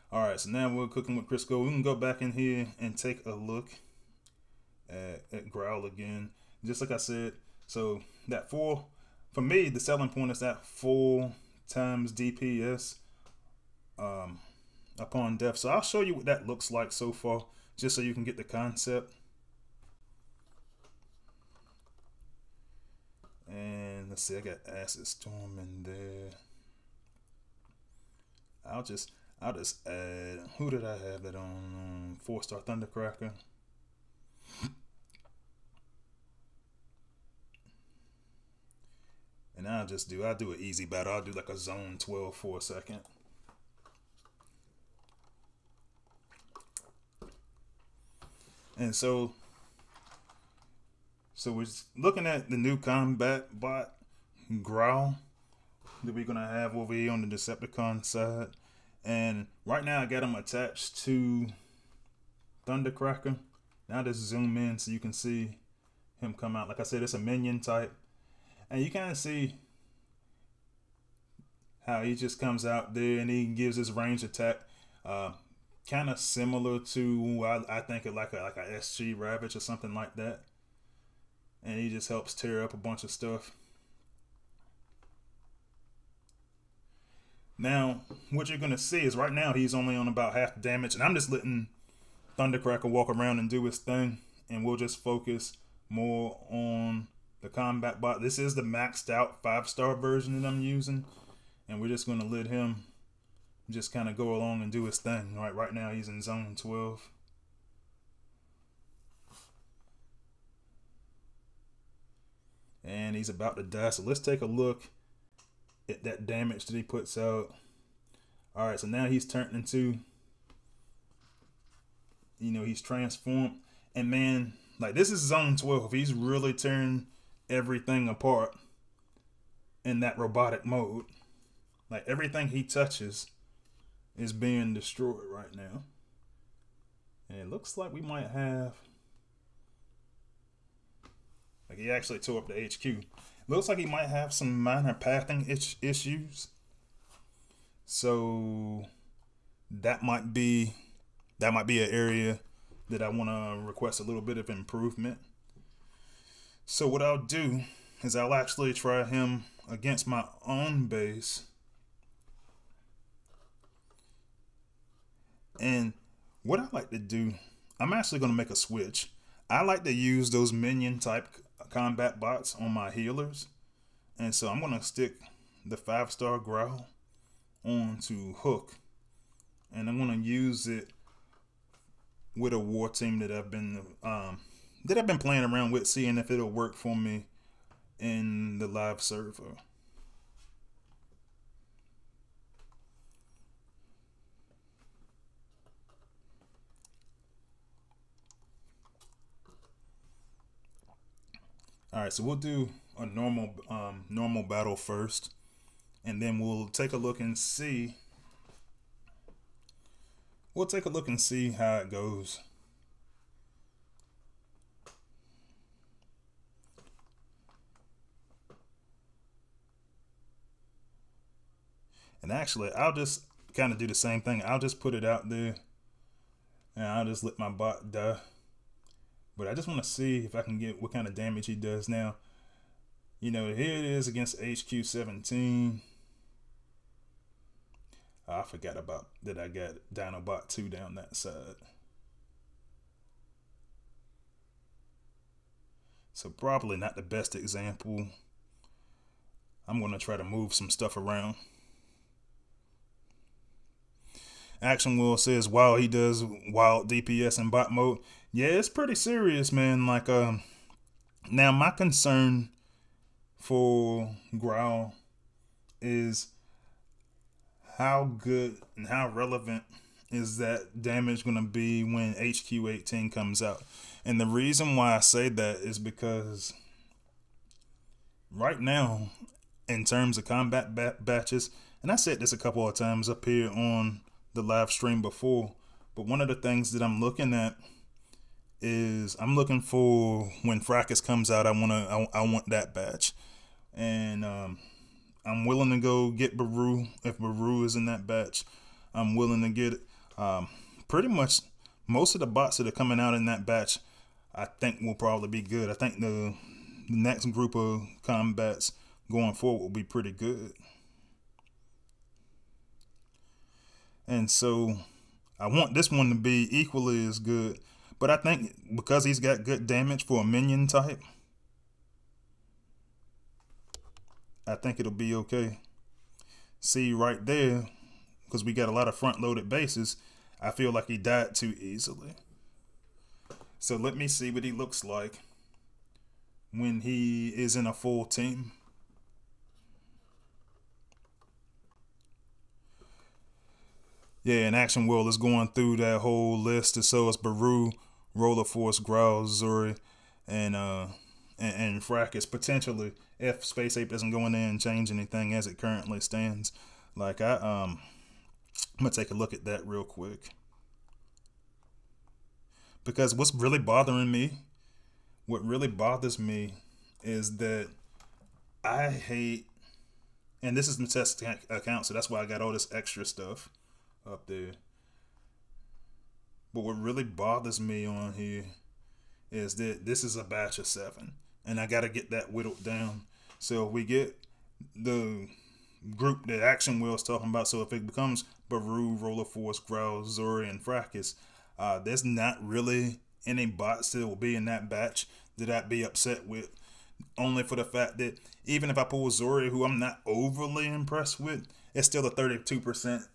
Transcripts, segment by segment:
All right, so now we're cooking with Crisco. We can go back in here and take a look at Growl again. Just like I said, so that 4, for me, the selling point is that 4 times DPS upon death. So I'll show you what that looks like so far, just so you can get the concept. And let's see, I got Acid Storm in there. I'll just add, who did I have that on? 4-star Thundercracker. And I'll do an easy battle. I'll do like a zone 12 for a second. And so we're looking at the new combat bot, Growl, that we're gonna have over here on the Decepticon side. And right now I got him attached to Thundercracker. Now just zoom in so you can see him come out. Like I said, it's a minion type. And you kind of see how he just comes out there and he gives his range attack. Kind of similar to, I think it like a SG Ravage or something like that. And he just helps tear up a bunch of stuff. Now, what you're going to see is right now he's only on about half the damage. And I'm just letting Thundercracker walk around and do his thing. And we'll just focus more on the combat bot. This is the maxed out 5-star version that I'm using. And we're just going to let him just kind of go along and do his thing. Right now he's in zone 12. And he's about to die. So let's take a look at that damage that he puts out. All right, so now he's turned into, he's transformed. And man, like this is zone 12. He's really turned everything apart in that robotic mode. Like everything he touches is being destroyed right now. And it looks like we might have, like he actually tore up the HQ. Looks like he might have some minor pathing issues. So that might be an area that I want to request a little bit of improvement. So what I'll do is I'll actually try him against my own base. And what I like to do, I'm actually going to make a switch. I like to use those minion type combat bots on my healers. And so I'm going to stick the 5-star Growl onto Hook. And I'm going to use it with a war team that I've been playing around with, seeing if it'll work for me in the live server. All right, so we'll do a normal battle first, and then we'll take a look and see. We'll take a look and see how it goes. And actually, I'll just kind of do the same thing. I'll just put it out there, and I'll just let my bot die. But I just want to see if I can get what kind of damage he does now. Here it is against HQ 17. I forgot about that I got Dinobot 2 down that side. So probably not the best example. I'm going to try to move some stuff around. Action Will says, wow, he does wild DPS in bot mode. Yeah, it's pretty serious, man. Like, now my concern for Growl is how good and how relevant is that damage going to be when HQ 18 comes out. And the reason why I say that is because right now, in terms of combat batches, and I said this a couple of times up here on the live stream before, but one of the things that I'm looking at is I'm looking for when Fracas comes out. I want that batch, and I'm willing to go get Baru if Baru is in that batch. I'm willing to get Pretty much most of the bots that are coming out in that batch, I think will probably be good. I think the next group of combats going forward will be pretty good. And so I want this one to be equally as good. But I think because he's got good damage for a minion type, I think it'll be okay. See right there, because we got a lot of front-loaded bases, I feel like he died too easily. So let me see what he looks like when he is in a full team. Yeah, and Action World is going through that whole list. So it's Baru, Roller Force, Growl, Zuri, and Fracus potentially if Space Ape doesn't go in there and change anything as it currently stands. Like I'm gonna take a look at that real quick. Because what really bothers me is that I hate, and this is the test account, so that's why I got all this extra stuff up there. But what really bothers me on here is that this is a batch of 7, and I got to get that whittled down. So if we get the group that Action Wheel's talking about, so if it becomes Baru, Roller Force, Growl, Zuri, and Fracus, there's not really any bots that will be in that batch that I'd be upset with. Only for the fact that even if I pull Zuri, who I'm not overly impressed with, it's still a 32%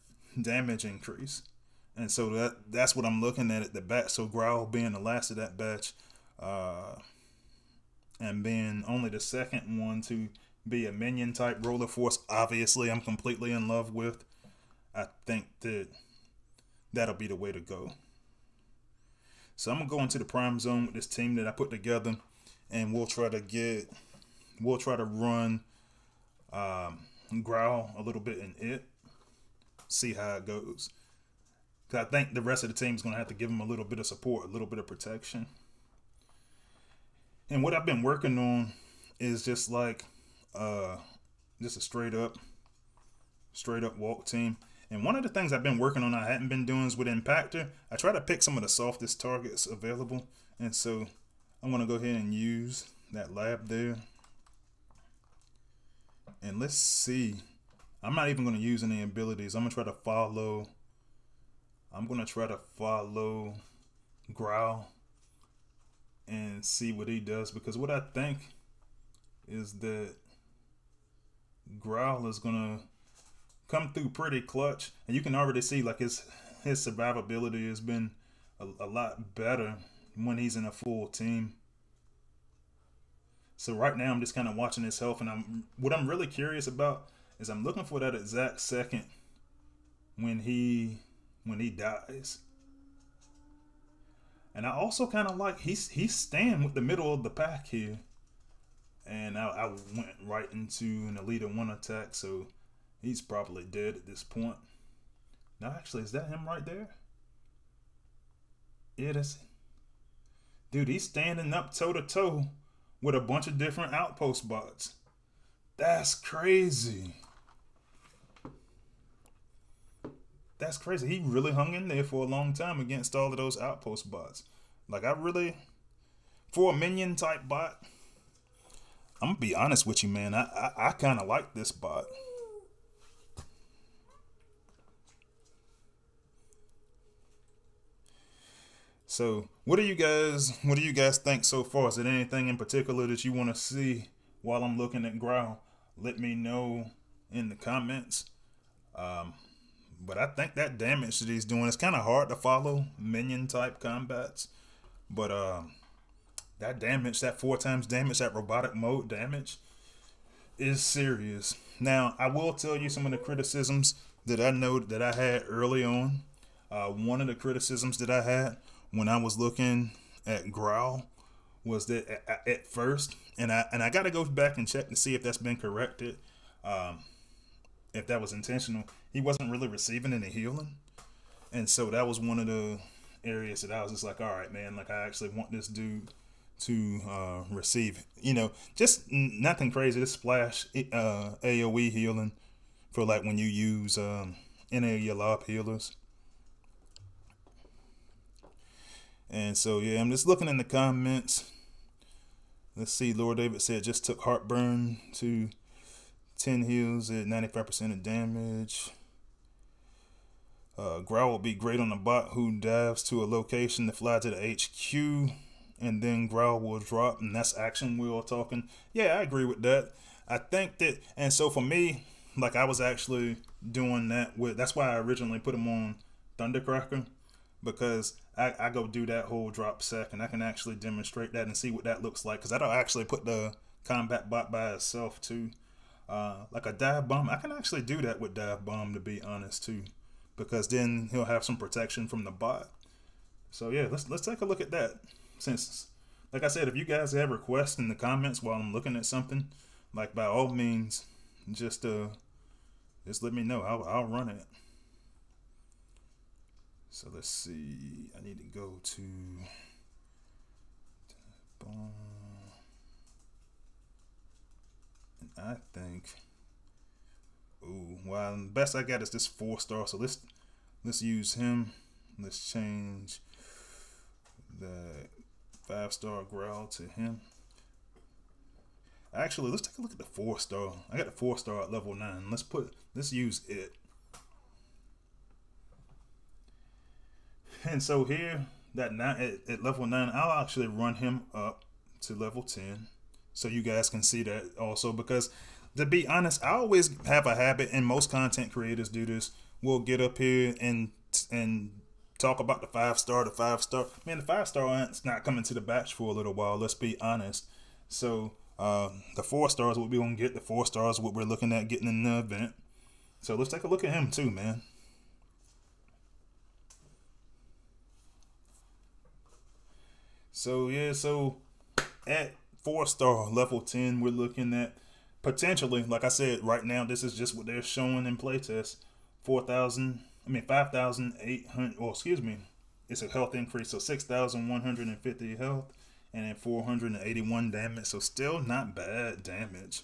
damage increase. And so that's what I'm looking at the batch. So Growl being the last of that batch, and being only the second one to be a minion type Roller Force, obviously I'm completely in love with. I think that that'll be the way to go. So I'm gonna go into the prime zone with this team that I put together, and we'll try to run Growl a little bit in it, see how it goes. Cause I think the rest of the team is gonna have to give him a little bit of support, a little bit of protection. And what I've been working on is just like just a straight up walk team. And one of the things I've been working on I hadn't been doing is with Impactor. I try to pick some of the softest targets available. And so I'm going to go ahead and use that lab there. And let's see. I'm not even going to use any abilities. I'm going to try to follow Growl and see what he does. Because what I think is that Growl is going to come through pretty clutch, and you can already see like his survivability has been a lot better when he's in a full team. So right now I'm just kind of watching his health, and what I'm really curious about is I'm looking for that exact second when he dies. And I also kind of like he's staying with the middle of the pack here, and I went right into an Elite 1 attack, so he's probably dead at this point. Now, actually, is that him right there? Yeah, that's... Dude, he's standing up toe-to-toe with a bunch of different outpost bots. That's crazy. That's crazy. He really hung in there for a long time against all of those outpost bots. Like, for a minion type bot, I'm going to be honest with you, man. I kind of like this bot. So, what do you guys think so far? Is there anything in particular that you want to see while I'm looking at Growl? Let me know in the comments. But I think that damage that he's doing, it's kind of hard to follow minion type combats. But that damage, that 4 times damage, that robotic mode damage is serious. Now, I will tell you some of the criticisms that I know that I had early on. One of the criticisms that I had when I was looking at Growl was that at first, and I got to go back and check to see if that's been corrected, if that was intentional, he wasn't really receiving any healing. And so that was one of the areas that I was just like, all right, man, like I actually want this dude to receive, just nothing crazy. This splash AoE healing for like when you use any of your lob healers. And so yeah, I'm just looking in the comments. Let's see, Lord David said just took heartburn to 10 heals at 95% of damage. Growl will be great on a bot who dives to a location to fly to the HQ, and then Growl will drop, and that's action wheel talking. Yeah, I agree with that. I think that, and so for me, like I was actually doing that with, that's why I originally put him on Thundercracker, because I go do that whole drop sec, and I can actually demonstrate that and see what that looks like, because I don't actually put the combat bot by itself too. Like a dive bomb, I can actually do that with dive bomb, to be honest too, because then he'll have some protection from the bot. So yeah, let's take a look at that. Since, like I said, if you guys have requests in the comments while I'm looking at something, like by all means, just let me know. I'll run it. So let's see. I need to go to bomb, and I think. Ooh, well, the best I got is this 4-star. So let's use him. Let's change the 5-star Growl to him. Actually, let's take a look at the 4-star. I got the 4-star at level 9. Let's use it. And so here, that 9 at level 9, I'll actually run him up to level 10, so you guys can see that also. Because to be honest, I always have a habit, and most content creators do this. We'll get up here and talk about the 5-star. The 5-star, man, the 5-star it's not coming to the batch for a little while. Let's be honest. So the 4-stars, what we gonna get? The 4-stars, what we're looking at getting in the event. So let's take a look at him too, man. So yeah, so at 4-star level 10, we're looking at potentially, like I said, right now this is just what they're showing in playtest. 5,800. Well, excuse me, it's a health increase, so 6,150 health, and then 481 damage. So still not bad damage.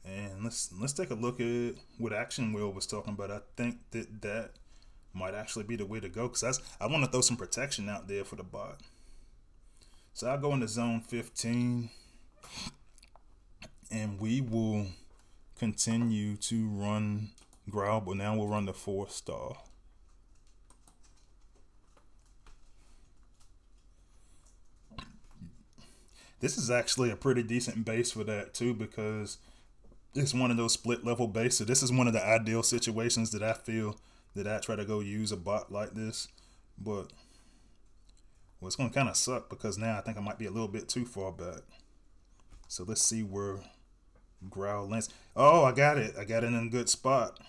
And let's take a look at what Action Wheel was talking about. I think that might actually be the way to go, because I want to throw some protection out there for the bot. So I'll go into zone 15, and we will continue to run Growl, but now we'll run the 4-star. This is actually a pretty decent base for that too, because it's one of those split level bases. So this is one of the ideal situations that I feel that I try to go use a bot like this. But well, it's going to kind of suck, because now I think I might be a little bit too far back. So let's see where Growl lands. Oh, I got it. I got it in a good spot.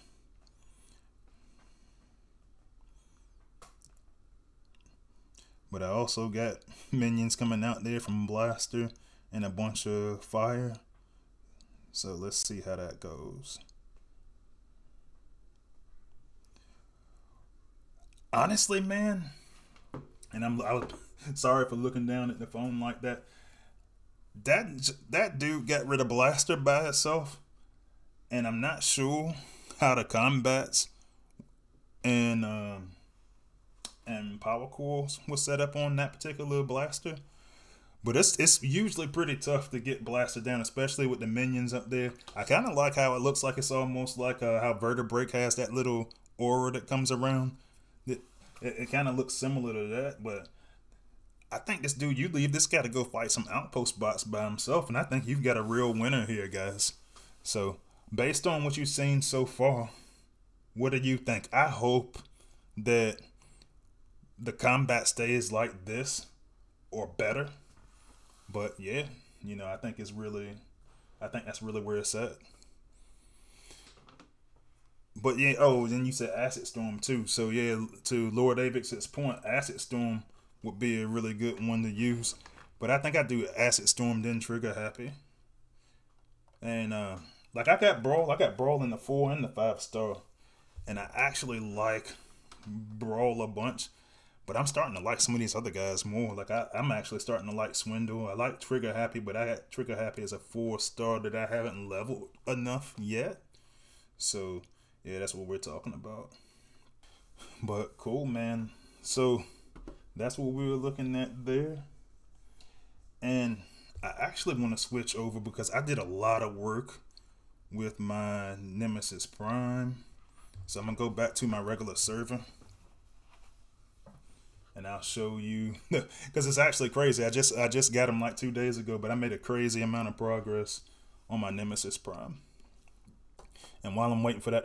But I also got minions coming out there from Blaster and a bunch of fire. So let's see how that goes. Honestly, man, and I was sorry for looking down at the phone like that. That dude got rid of Blaster by itself, and I'm not sure how the combats and power cores was set up on that particular Blaster. But it's usually pretty tough to get Blaster down, especially with the minions up there. I kind of like how it looks like it's almost like how Vertebrake has that little aura that comes around. It kind of looks similar to that, but I think this dude, you leave this guy to go fight some outpost bots by himself, and I think you've got a real winner here, guys. So, based on what you've seen so far, what do you think? I hope that the combat stays like this or better. But yeah, you know, I think that's really where it's at. But yeah, oh, then you said Acid Storm too. So yeah, to Lord Avix's point, Acid Storm would be a really good one to use. But I think I do Acid Storm, then Trigger Happy. And like I got Brawl in the 4 and the 5-star. And I actually like Brawl a bunch. But I'm starting to like some of these other guys more. Like I'm actually starting to like Swindle. I like Trigger Happy, but I got Trigger Happy as a 4-star that I haven't leveled enough yet. So yeah, that's what we're talking about. But cool, man. So that's what we were looking at there. And I actually want to switch over because I did a lot of work with my Nemesis Prime. So I'm going to go back to my regular server. And I'll show you, because it's actually crazy. I just got him like 2 days ago, but I made a crazy amount of progress on my Nemesis Prime. And while I'm waiting for that